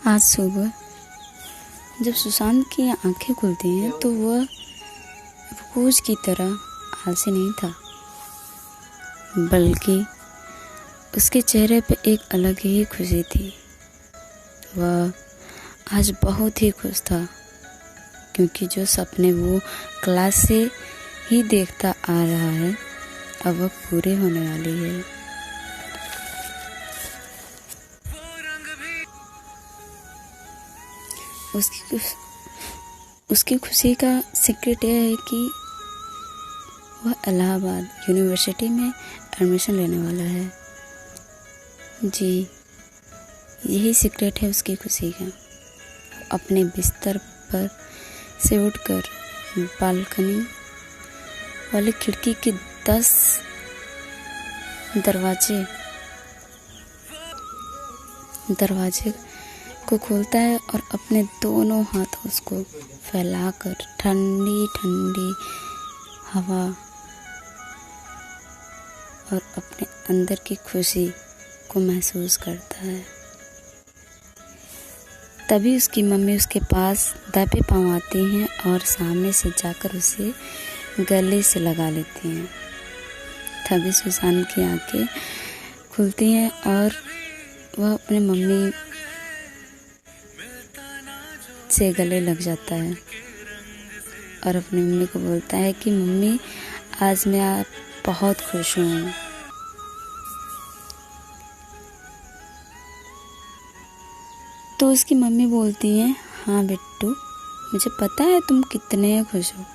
आज सुबह जब सुशांत की आंखें खुलती हैं तो वह रोज की तरह आलसी नहीं था, बल्कि उसके चेहरे पे एक अलग ही खुशी थी। वह आज बहुत ही खुश था क्योंकि जो सपने वो क्लास से ही देखता आ रहा है अब वह पूरे होने वाली है। उसकी खुशी का सीक्रेट यह है कि वह इलाहाबाद यूनिवर्सिटी में एडमिशन लेने वाला है। जी, यही सीक्रेट है उसकी खुशी का। अपने बिस्तर पर से उठकर बालकनी वाली खिड़की के 10 दरवाजे को खोलता है और अपने दोनों हाथों को फैलाकर ठंडी ठंडी हवा और अपने अंदर की खुशी को महसूस करता है। तभी उसकी मम्मी उसके पास दबे पाँव आती हैं और सामने से जाकर उसे गले से लगा लेती हैं। तभी सुशांत की आंखें खुलती हैं और वह अपने मम्मी से गले लग जाता है और अपनी मम्मी को बोलता है कि मम्मी, आज मैं बहुत खुश हूँ। तो उसकी मम्मी बोलती है, हाँ बिट्टू, मुझे पता है तुम कितने खुश हो।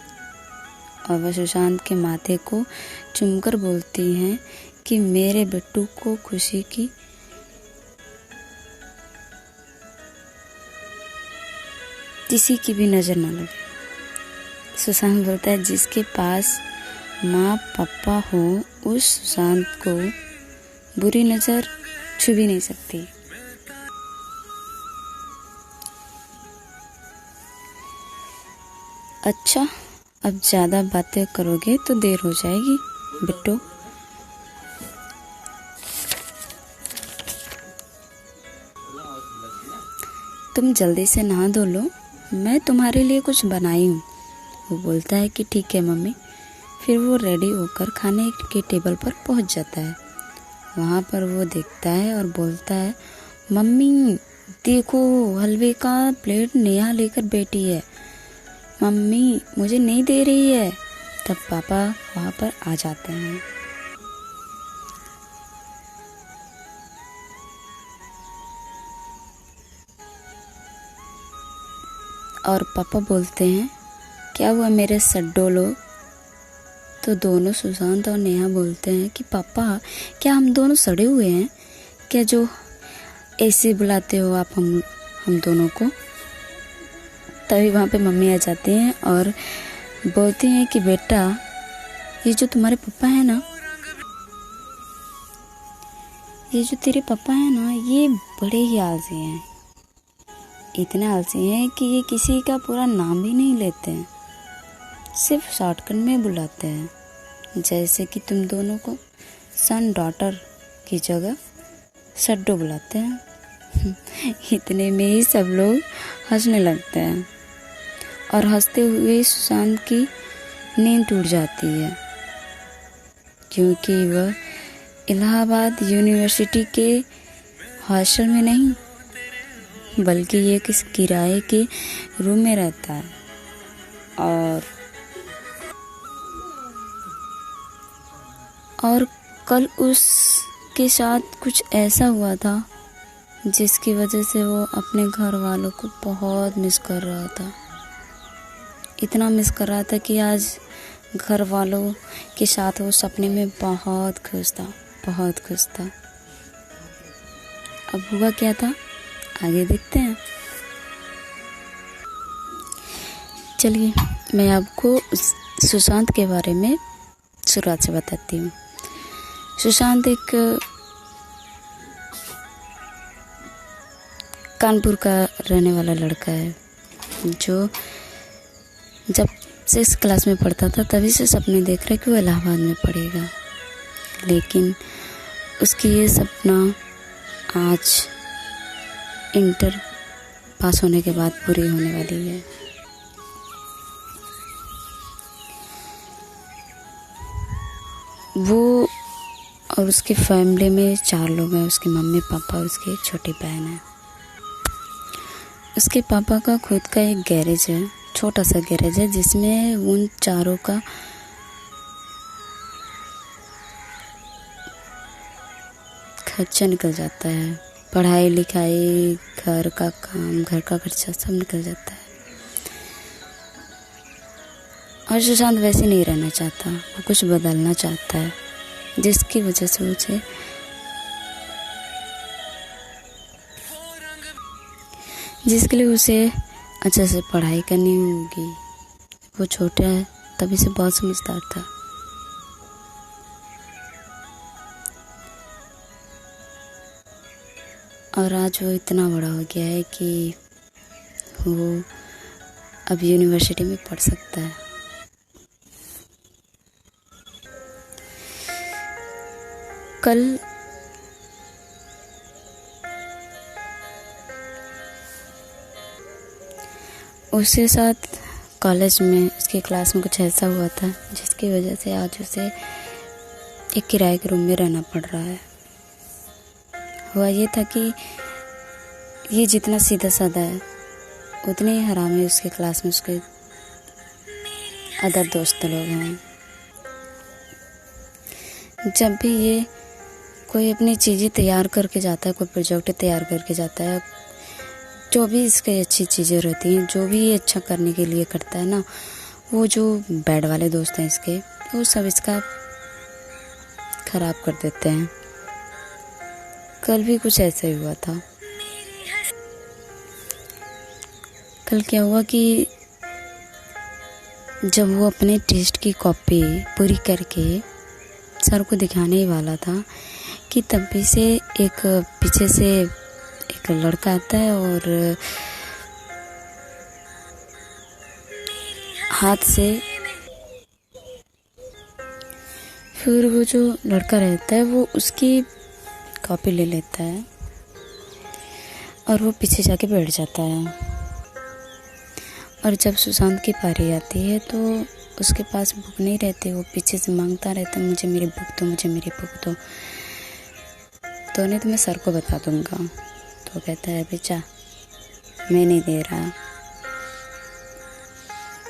और वह सुशांत के माथे को चूमकर बोलती हैं कि मेरे बिट्टू को खुशी की किसी की भी नज़र न लगे। सुशांत बोलता है, जिसके पास माँ पापा हो उस सुशांत को बुरी नज़र छू भी नहीं सकती। अच्छा, अब ज़्यादा बातें करोगे तो देर हो जाएगी बिट्टू। तुम जल्दी से नहा धो लो, मैं तुम्हारे लिए कुछ बनाई हूँ। वो बोलता है कि ठीक है मम्मी। फिर वो रेडी होकर खाने के टेबल पर पहुँच जाता है। वहाँ पर वो देखता है और बोलता है, मम्मी देखो, हलवे का प्लेट नेहा लेकर बैठी है। मम्मी मुझे नहीं दे रही है। तब पापा वहाँ पर आ जाते हैं। और पापा बोलते हैं, क्या हुआ मेरे सड्डो लोग? तो दोनों सुशांत और नेहा बोलते हैं कि पापा, क्या हम दोनों सड़े हुए हैं क्या, जो ऐसे बुलाते हो आप हम दोनों को? तभी वहाँ पे मम्मी आ जाती हैं और बोलती हैं कि बेटा, ये जो तुम्हारे पापा हैं ना, ये जो तेरे पापा हैं ना, ये बड़े ही आलसी हैं। इतने आलसी हैं कि ये किसी का पूरा नाम भी नहीं लेते हैं, सिर्फ शॉर्टकट में बुलाते हैं। जैसे कि तुम दोनों को सन डॉटर की जगह सड्डो बुलाते हैं। इतने में ही सब लोग हंसने लगते हैं और हंसते हुए सुशांत की नींद टूट जाती है, क्योंकि वह इलाहाबाद यूनिवर्सिटी के हॉस्टल में नहीं बल्कि ये किस किराए के रूम में रहता है। और कल उसके साथ कुछ ऐसा हुआ था जिसकी वजह से वो अपने घर वालों को बहुत मिस कर रहा था। इतना मिस कर रहा था कि आज घर वालों के साथ वो सपने में बहुत खुश था, बहुत खुश था। अब हुआ क्या था, आगे देखते हैं। चलिए मैं आपको सुशांत के बारे में शुरुआत से बताती हूँ। सुशांत एक कानपुर का रहने वाला लड़का है, जो जब 6th क्लास में पढ़ता था तभी से सपने देख रहा है कि वो इलाहाबाद में पढ़ेगा। लेकिन उसकी ये सपना आज इंटर पास होने के बाद पूरी होने वाली है। वो और उसकी फैमिली में 4 लोग हैं, उसकी मम्मी पापा और उसकी एक छोटी बहन है। उसके पापा का खुद का एक गैरेज है, छोटा सा गैरेज है, जिसमें उन चारों का खर्चा निकल जाता है। पढ़ाई लिखाई, घर का काम, घर का खर्चा सब निकल जाता है। और सुशांत वैसे नहीं रहना चाहता, वो कुछ बदलना चाहता है, जिसकी वजह से उसे जिसके लिए उसे अच्छे से पढ़ाई करनी होगी। वो छोटा है तभी से बहुत समझदार था। और आज वो इतना बड़ा हो गया है कि वो अब यूनिवर्सिटी में पढ़ सकता है। कल उसके साथ कॉलेज में उसकी क्लास में कुछ ऐसा हुआ था जिसकी वजह से आज उसे एक किराए के रूम में रहना पड़ रहा है। हुआ ये था कि ये जितना सीधा साधा है उतने ही हरामी उसके क्लास में उसके अदर दोस्त लोग हैं। जब भी ये कोई अपनी चीज़ें तैयार करके जाता है, कोई प्रोजेक्ट तैयार करके जाता है, जो भी इसके अच्छी चीज़ें रहती हैं, जो भी ये अच्छा करने के लिए करता है ना, वो जो बैड वाले दोस्त हैं इसके, वो सब इसका खराब कर देते हैं। कल भी कुछ ऐसा ही हुआ था। कल क्या हुआ कि जब वो अपने टेस्ट की कॉपी पूरी करके सर को दिखाने ही वाला था कि तभी से एक पीछे से एक लड़का आता है और हाथ से, फिर वो जो लड़का रहता है वो उसकी कॉपी ले लेता है और वो पीछे जाके बैठ जाता है। और जब सुशांत की पारी आती है तो उसके पास बुक नहीं रहती, वो पीछे से मांगता रहता है, मुझे मेरी बुक दो, मुझे मेरी बुक दो। तो नहीं तो मैं सर को बता दूंगा। तो कहता है बेचा मैं नहीं दे रहा।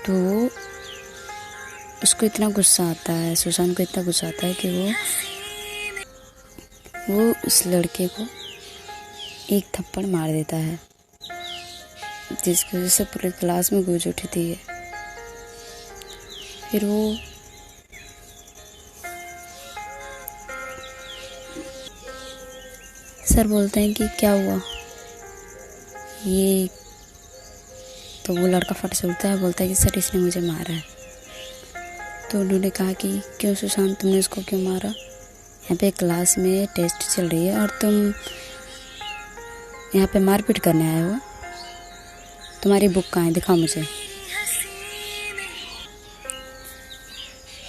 तो उसको इतना गुस्सा आता है, सुशांत को इतना गुस्सा आता है कि वो उस लड़के को एक थप्पड़ मार देता है, जिसकी वजह से पूरी क्लास में गूंज उठी थी। फिर वो सर बोलते हैं कि क्या हुआ ये, तो वो लड़का फट से उठता है, बोलता है कि सर इसने मुझे मारा है। तो उन्होंने कहा कि क्यों सुशांत, तुमने उसको क्यों मारा? यहाँ पे क्लास में टेस्ट चल रही है और तुम यहाँ पे मारपीट करने आए हो। तुम्हारी बुक कहाँ है, दिखाओ मुझे।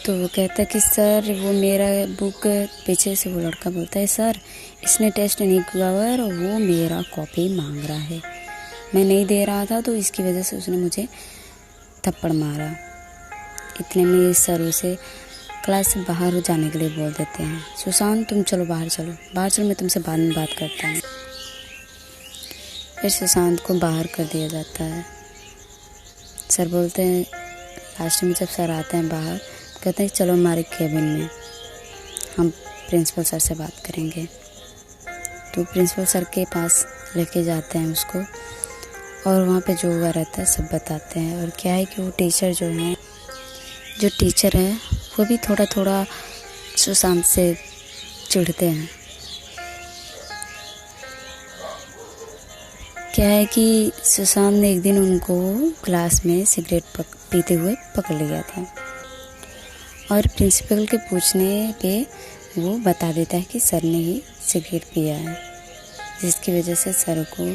तो वो कहता है कि सर वो मेरा बुक, पीछे से वो लड़का बोलता है सर इसने टेस्ट नहीं किया हुआ है और वो मेरा कॉपी मांग रहा है, मैं नहीं दे रहा था तो इसकी वजह से उसने मुझे थप्पड़ मारा। इतने में सर उसे क्लास से बाहर जाने के लिए बोल देते हैं, सुशांत तुम चलो बाहर चलो, बाहर चलो, मैं तुमसे बाद में बात करता हूँ। फिर सुशांत को बाहर कर दिया जाता है। सर बोलते हैं, लास्ट में जब सर आते हैं बाहर, कहते हैं चलो हमारे केबिन में, हम प्रिंसिपल सर से बात करेंगे। तो प्रिंसिपल सर के पास लेके जाते हैं उसको और वहाँ पे जो हुआ रहता है सब बताते हैं। और क्या है कि वो टीचर जो टीचर है वो भी थोड़ा थोड़ा सुशांत से चिढ़ते हैं। क्या है कि सुशांत ने एक दिन उनको क्लास में सिगरेट पीते हुए पकड़ लिया था और प्रिंसिपल के पूछने पे वो बता देता है कि सर ने ही सिगरेट पिया है, जिसकी वजह से सर को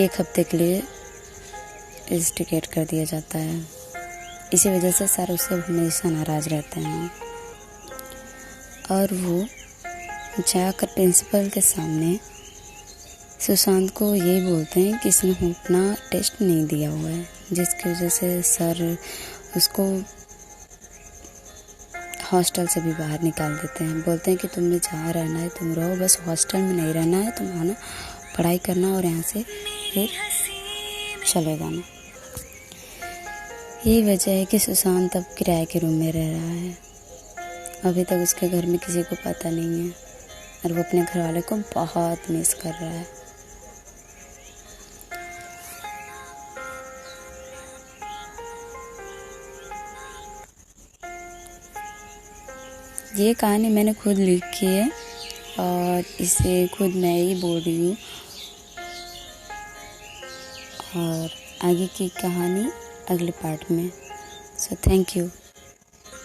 1 हफ्ते के लिए इंस्टिगेट कर दिया जाता है। इसी वजह से सर उससे हमेशा नाराज़ रहते हैं और वो जाकर प्रिंसिपल के सामने सुशांत को यही बोलते हैं कि इसने अपना टेस्ट नहीं दिया हुआ है, जिसकी वजह से सर उसको हॉस्टल से भी बाहर निकाल देते हैं। बोलते हैं कि तुम्हें जहाँ रहना है तुम रहो, बस हॉस्टल में नहीं रहना है, तुम आना पढ़ाई करना और यहाँ से फिर चले जाना। यही वजह है कि सुशांत अब किराए के रूम में रह रहा है। अभी तक उसके घर में किसी को पता नहीं है और वो अपने घर वाले को बहुत मिस कर रहा है। ये कहानी मैंने खुद लिखी है और इसे खुद मैं ही बोल रही हूँ, और आगे की कहानी अगले पार्ट में। So thank you.